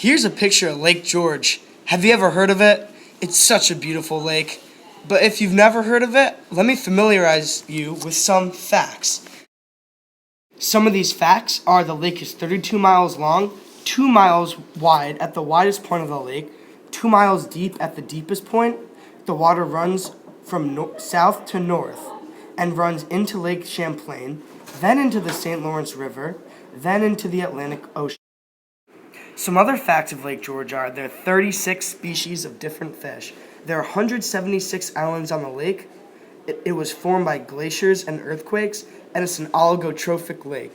Here's a picture of Lake George. Have you ever heard of it? It's such a beautiful lake. But if you've never heard of it, let me familiarize you with some facts. Some of these facts are the lake is 32 miles long, 2 miles wide at the widest point of the lake, 2 miles deep at the deepest point. The water runs from south to north and runs into Lake Champlain, then into the St. Lawrence River, then into the Atlantic Ocean. Some other facts of Lake George are there are 36 species of different fish. There are 176 islands on the lake. It was formed by glaciers and earthquakes, and it's an oligotrophic lake.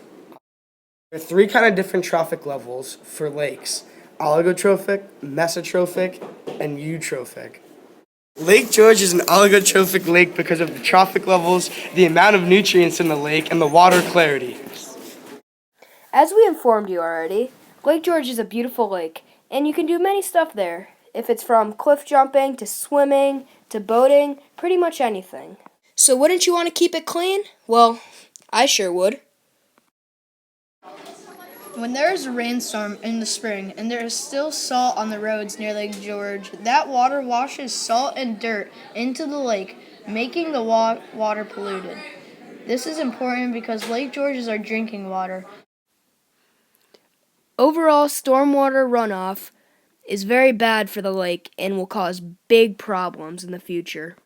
There are three kind of different trophic levels for lakes: oligotrophic, mesotrophic, and eutrophic. Lake George is an oligotrophic lake because of the trophic levels, the amount of nutrients in the lake, and the water clarity. As we informed you already, Lake George is a beautiful lake, and you can do many stuff there. If it's from cliff jumping to swimming to boating, pretty much anything. So wouldn't you want to keep it clean? Well, I sure would. When there is a rainstorm in the spring and there is still salt on the roads near Lake George, that water washes salt and dirt into the lake, making the water polluted. This is important because Lake George is our drinking water. Overall, stormwater runoff is very bad for the lake and will cause big problems in the future.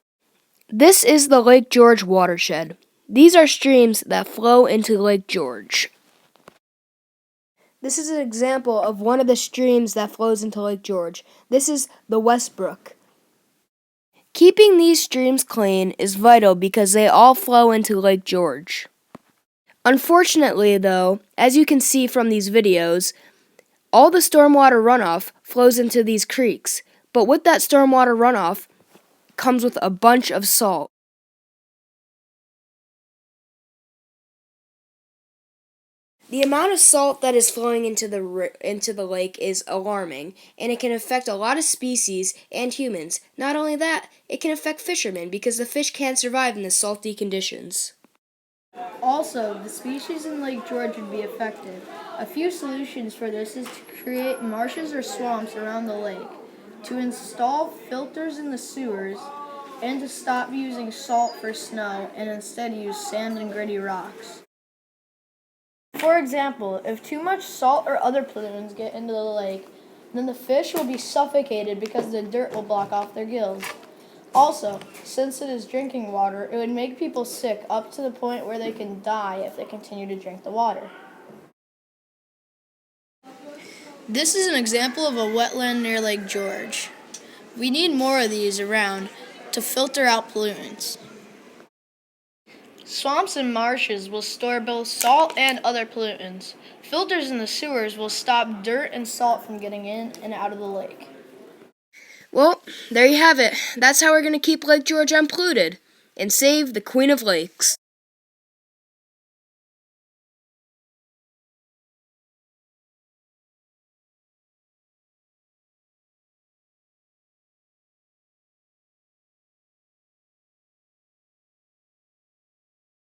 This is the Lake George watershed. These are streams that flow into Lake George. This is an example of one of the streams that flows into Lake George. This is the Westbrook. Keeping these streams clean is vital because they all flow into Lake George. Unfortunately, though, as you can see from these videos, all the stormwater runoff flows into these creeks, but with that stormwater runoff comes with a bunch of salt. The amount of salt that is flowing into the lake is alarming, and it can affect a lot of species and humans. Not only that, it can affect fishermen because the fish can't survive in the salty conditions. Also, the species in Lake George would be affected. A few solutions for this is to create marshes or swamps around the lake, to install filters in the sewers, and to stop using salt for snow and instead use sand and gritty rocks. For example, if too much salt or other pollutants get into the lake, then the fish will be suffocated because the dirt will block off their gills. Also, since it is drinking water, it would make people sick up to the point where they can die if they continue to drink the water. This is an example of a wetland near Lake George. We need more of these around to filter out pollutants. Swamps and marshes will store both salt and other pollutants. Filters in the sewers will stop dirt and salt from getting in and out of the lake. Well, there you have it. That's how we're going to keep Lake George unpolluted and save the Queen of Lakes.